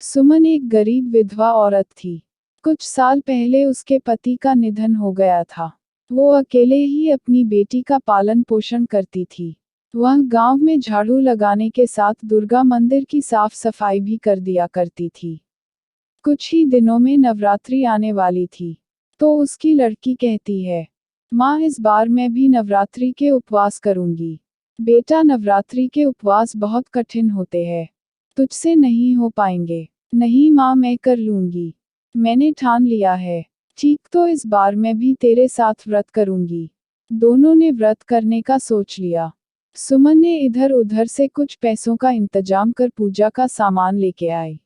सुमन एक गरीब विधवा औरत थी। कुछ साल पहले उसके पति का निधन हो गया था। वो अकेले ही अपनी बेटी का पालन पोषण करती थी। वह गांव में झाड़ू लगाने के साथ दुर्गा मंदिर की साफ सफाई भी कर दिया करती थी। कुछ ही दिनों में नवरात्रि आने वाली थी, तो उसकी लड़की कहती है, माँ इस बार मैं भी नवरात्रि के उपवास करूंगी। बेटा नवरात्रि के उपवास बहुत कठिन होते हैं, तुझसे नहीं हो पाएंगे। नहीं माँ मैं कर लूंगी, मैंने ठान लिया है। ठीक तो इस बार मैं भी तेरे साथ व्रत करूंगी। दोनों ने व्रत करने का सोच लिया। सुमन ने इधर उधर से कुछ पैसों का इंतजाम कर पूजा का सामान लेके आई।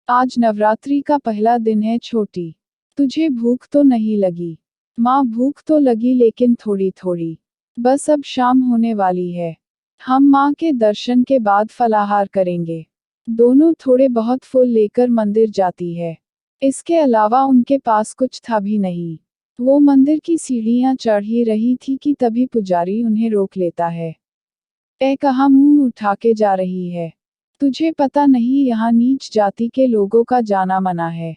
आज नवरात्रि का पहला दिन है छोटी, तुझे भूख तो नहीं लगी? माँ भूख तो लगी लेकिन थोड़ी थोड़ी। बस अब शाम होने वाली है, हम माँ के दर्शन के बाद फलाहार करेंगे। दोनों थोड़े बहुत फूल लेकर मंदिर जाती है। इसके अलावा उनके पास कुछ था भी नहीं। वो मंदिर की सीढ़ियां चढ़ ही रही थी कि तभी पुजारी उन्हें रोक लेता है। ए कहाँ मुंह उठा के जा रही है? तुझे पता नहीं यहाँ नीच जाति के लोगों का जाना मना है।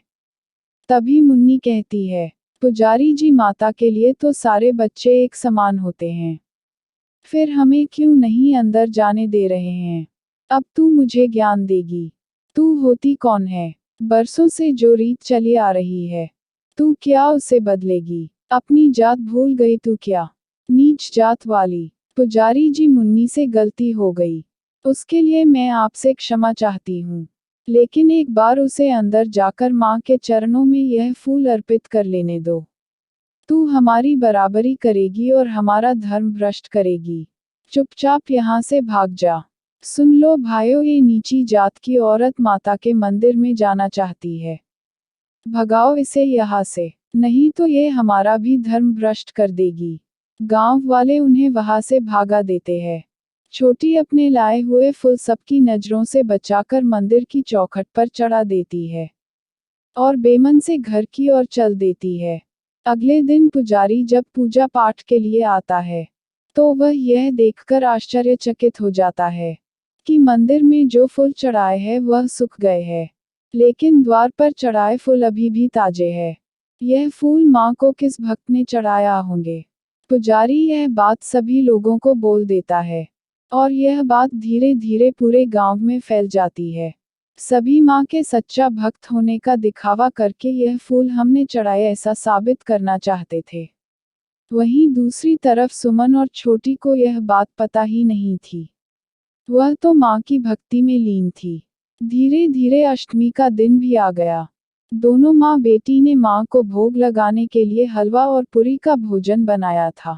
तभी मुन्नी कहती है, पुजारी जी माता के लिए तो सारे बच्चे एक समान होते हैं, फिर हमें क्यों नहीं अंदर जाने दे रहे हैं? अब तू मुझे ज्ञान देगी। तू होती कौन है? बरसों से जो रीत चली आ रही है, तू क्या उसे बदलेगी? अपनी जात भूल गई तू क्या? नीच जात वाली। पुजारी जी मुन्नी से गलती हो गई, उसके लिए मैं आपसे क्षमा चाहती हूँ, लेकिन एक बार उसे अंदर जाकर माँ के चरणों में यह फूल अर्पित कर लेने दो। तू हमारी बराबरी करेगी और हमारा धर्म भ्रष्ट करेगी। चुपचाप यहाँ से भाग जा। सुन लो भाइयों, ये नीची जात की औरत माता के मंदिर में जाना चाहती है। भगाओ इसे यहाँ से, नहीं तो ये हमारा भी धर्म भ्रष्ट कर देगी। गांव वाले उन्हें वहां से भागा देते हैं। छोटी अपने लाए हुए फूल सबकी नजरों से बचाकर मंदिर की चौखट पर चढ़ा देती है और बेमन से घर की ओर चल देती है। अगले दिन पुजारी जब पूजा पाठ के लिए आता है, तो वह यह देखकर आश्चर्यचकित हो जाता है कि मंदिर में जो फूल चढ़ाए हैं वह सूख गए हैं, लेकिन द्वार पर चढ़ाए फूल अभी भी ताजे हैं। यह फूल माँ को किस भक्त ने चढ़ाया होंगे? पुजारी यह बात सभी लोगों को बोल देता है, और यह बात धीरे धीरे पूरे गांव में फैल जाती है। सभी माँ के सच्चा भक्त होने का दिखावा करके यह फूल हमने चढ़ाए ऐसा साबित करना चाहते थे। वहीं दूसरी तरफ सुमन और छोटी को यह बात पता ही नहीं थी। वह तो माँ की भक्ति में लीन थी। धीरे धीरे अष्टमी का दिन भी आ गया। दोनों माँ बेटी ने माँ को भोग लगाने के लिए हलवा और पूरी का भोजन बनाया था,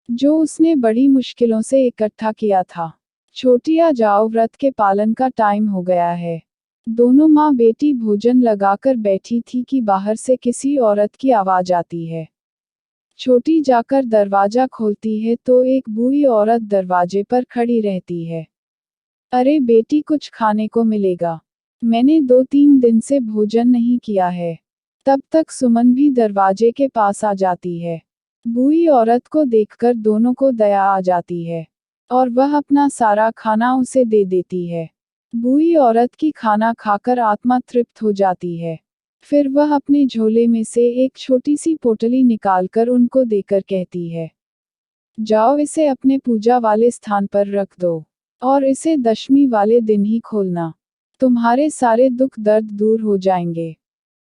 जो उसने बड़ी मुश्किलों से इकट्ठा किया था। छोटी आ जाओ, व्रत के पालन का टाइम हो गया है। दोनों माँ बेटी भोजन लगाकर बैठी थी कि बाहर से किसी औरत की आवाज आती है। छोटी जाकर दरवाजा खोलती है तो एक बूढ़ी औरत दरवाजे पर खड़ी रहती है। अरे बेटी, कुछ खाने को मिलेगा? मैंने 2-3 दिन से भोजन नहीं किया है। तब तक सुमन भी दरवाजे के पास आ जाती है। बूढ़ी औरत को देखकर दोनों को दया आ जाती है, और वह अपना सारा खाना उसे दे देती है। बूढ़ी औरत की खाना खाकर आत्मा तृप्त हो जाती है। फिर वह अपने झोले में से एक छोटी सी पोटली निकालकर उनको देकर कहती है, जाओ इसे अपने पूजा वाले स्थान पर रख दो, और इसे दशमी वाले दिन ही खोलना। तुम्हारे सारे दुख दर्द दूर हो जाएंगे।